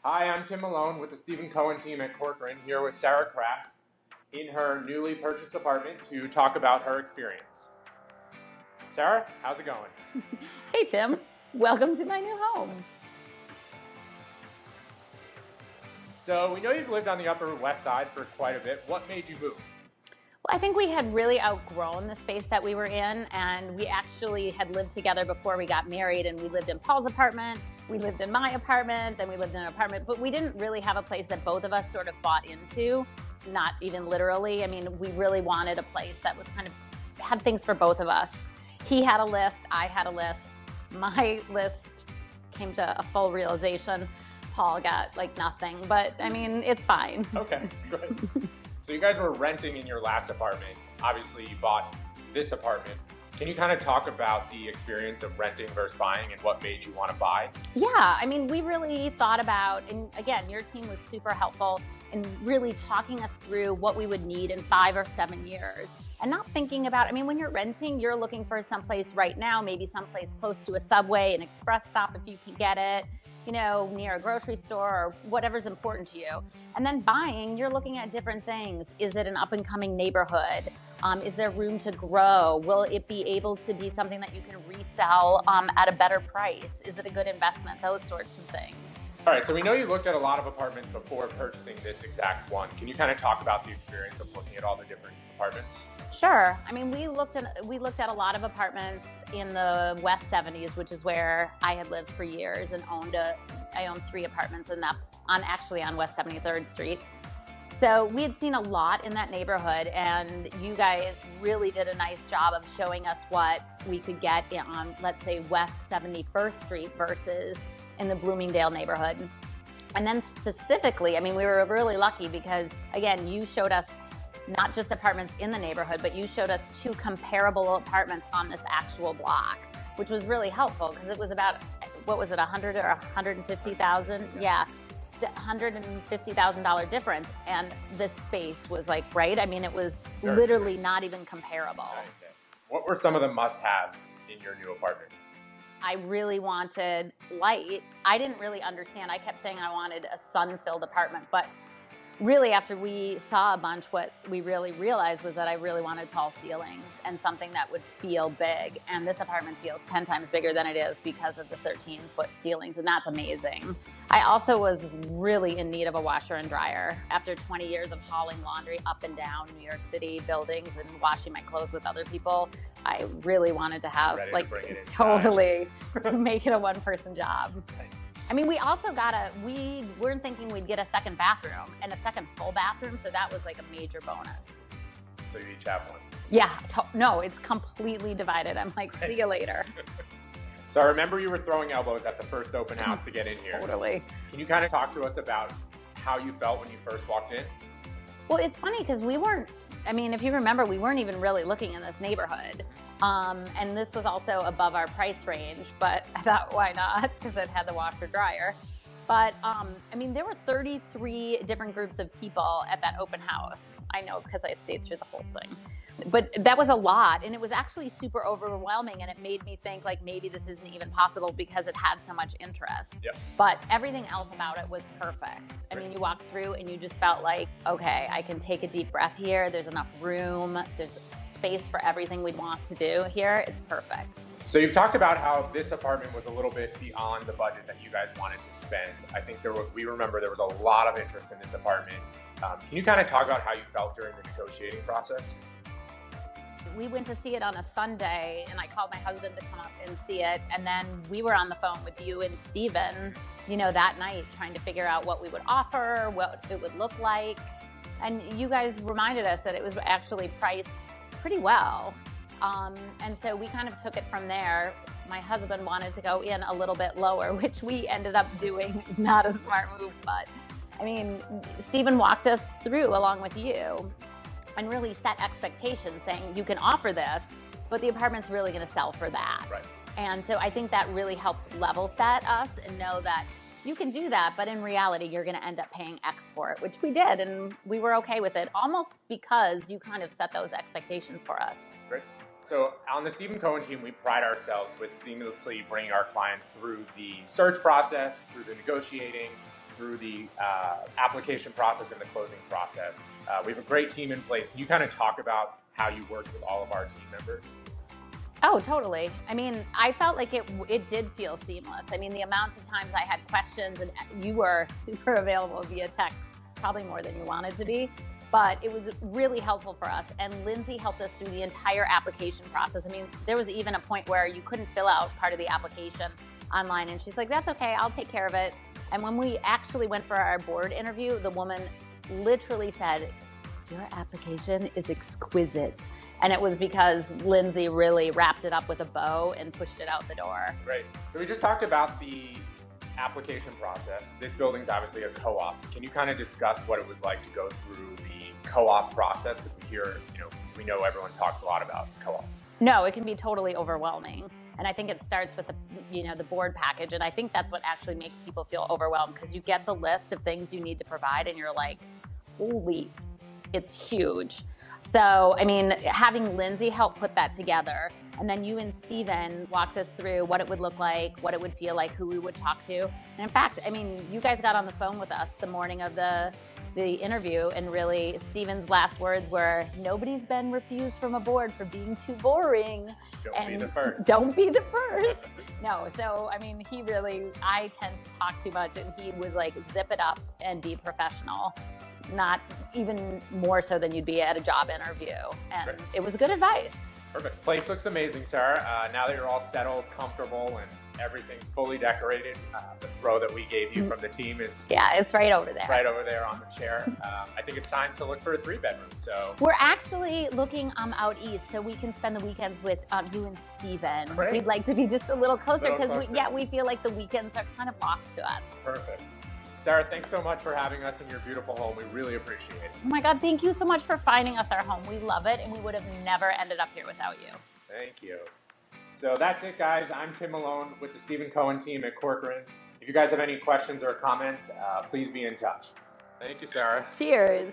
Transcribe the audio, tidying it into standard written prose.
Hi, I'm Tim Malone with the Stephen Cohen team at Corcoran, here with Sarah Crass in her newly purchased apartment to talk about her experience. Sarah, how's it going? Hey Tim, welcome to my new home. So we know you've lived on the Upper West Side for quite a bit. What made you move? Well, I think we had really outgrown the space that we were in, and we actually had lived together before we got married, and we lived in Paul's apartment, we lived in my apartment, then we lived in an apartment, but we didn't really have a place that both of us sort of bought into, not even literally. I mean, we really wanted a place that was kind of had things for both of us. He had a list, I had a list. My list came to a full realization. Paul got like nothing, but I mean, it's fine. Okay, great. So you guys were renting in your last apartment. Obviously, you bought this apartment. Can you kind of talk about the experience of renting versus buying and what made you want to buy? Yeah, I mean, we really thought about, and again, your team was super helpful in really talking us through what we would need in 5 or 7 years. And not thinking about, I mean, when you're renting, you're looking for someplace right now, maybe someplace close to a subway, an express stop if you can get it, you know, near a grocery store or whatever's important to you. And then buying, you're looking at different things. Is it an up and coming neighborhood? Is there room to grow? Will it be able to be something that you can resell at a better price? Is it a good investment? Those sorts of things. All right, so we know you looked at a lot of apartments before purchasing this exact one. Can you kind of talk about the experience of looking at all the different apartments? Sure. I mean, we looked at a lot of apartments in the West 70s, which is where I had lived for years and I owned 3 apartments in that on West 73rd Street. So we had seen a lot in that neighborhood, and you guys really did a nice job of showing us what we could get on, let's say, West 71st Street versus in the Bloomingdale neighborhood. And then specifically, I mean, we were really lucky because, again, you showed us not just apartments in the neighborhood, but you showed us 2 comparable apartments on this actual block, which was really helpful because it was about, what was it, 100 or 150,000? Yeah, $150,000 difference. And this space was like, right? I mean, it was literally not even comparable. Okay. What were some of the must-haves in your new apartment? I really wanted light. I didn't really understand. I kept saying I wanted a sun-filled apartment, but really, after we saw a bunch, what we really realized was that I really wanted tall ceilings and something that would feel big. And this apartment feels 10 times bigger than it is because of the 13-foot ceilings, and that's amazing. I also was really in need of a washer and dryer. After 20 years of hauling laundry up and down New York City buildings and washing my clothes with other people, I really wanted to have, like, totally make it a one-person job. Nice. I mean, we also we weren't thinking we'd get a second bathroom and a second full bathroom, so that was like a major bonus. So you each have one? Yeah, no, it's completely divided. I'm like, see you later. So I remember you were throwing elbows at the first open house to get in here. Totally. Can you kind of talk to us about how you felt when you first walked in? Well, it's funny because I mean, if you remember, we weren't even really looking in this neighborhood. And this was also above our price range, but I thought, why not? Because it had the washer dryer. But I mean, there were 33 different groups of people at that open house. I know because I stayed through the whole thing. But that was a lot, and it was actually super overwhelming, and it made me think like maybe this isn't even possible because it had so much interest. Yep. But everything else about it was perfect. I mean, you walked through and you just felt like, okay, I can take a deep breath here. There's enough room. There's space for everything we'd want to do here. It's perfect. So you've talked about how this apartment was a little bit beyond the budget that you guys wanted to spend. I think we remember there was a lot of interest in this apartment. Can you kind of talk about how you felt during the negotiating process? We went to see it on a Sunday, and I called my husband to come up and see it. And then we were on the phone with you and Steven, you know, that night trying to figure out what we would offer, what it would look like. And you guys reminded us that it was actually priced pretty well. And so we kind of took it from there. My husband wanted to go in a little bit lower, which we ended up doing. Not a smart move, but I mean, Steven walked us through along with you and really set expectations saying you can offer this, but the apartment's really going to sell for that. Right. And so I think that really helped level set us and know that you can do that, but in reality, you're going to end up paying X for it, which we did, and we were okay with it, almost because you kind of set those expectations for us. Great. So on the Stephen Cohen team, we pride ourselves with seamlessly bringing our clients through the search process, through the negotiating, through the application process and the closing process. We have a great team in place. Can you kind of talk about how you worked with all of our team members? Oh, totally. I mean, I felt like it did feel seamless. I mean, the amounts of times I had questions and you were super available via text, probably more than you wanted to be, but it was really helpful for us. And Lindsay helped us through the entire application process. I mean, there was even a point where you couldn't fill out part of the application online, and she's like, that's okay, I'll take care of it. And when we actually went for our board interview, the woman literally said, your application is exquisite. And it was because Lindsay really wrapped it up with a bow and pushed it out the door. Great. So we just talked about the application process. This building's obviously a co-op. Can you kind of discuss what it was like to go through the co-op process? Because we know everyone talks a lot about co-ops. No, it can be totally overwhelming. And I think it starts with the board package. And I think that's what actually makes people feel overwhelmed, because you get the list of things you need to provide and you're like, holy, it's huge. So, I mean, having Lindsay help put that together, and then you and Steven walked us through what it would look like, what it would feel like, who we would talk to. And in fact, I mean, you guys got on the phone with us the morning of the interview, and really Steven's last words were, nobody's been refused from a board for being too boring. Don't be the first. Don't be the first. No, so, I mean, I tend to talk too much, and he was like, zip it up and be professional. Not even more so than you'd be at a job interview. And Great. It was good advice. Perfect. Place looks amazing, Sarah. Now that you're all settled, comfortable, and everything's fully decorated, the throw that we gave you from the team is it's right over there. Right over there on the chair. I think it's time to look for a 3-bedroom. So we're actually looking out east, so we can spend the weekends with you and Steven. Great. We'd like to be just a little closer because we feel like the weekends are kind of lost to us. Perfect. Sarah, thanks so much for having us in your beautiful home. We really appreciate it. Oh my God, thank you so much for finding us our home. We love it, and we would have never ended up here without you. Thank you. So that's it, guys. I'm Tim Malone with the Stephen Cohen team at Corcoran. If you guys have any questions or comments, please be in touch. Thank you, Sarah. Cheers.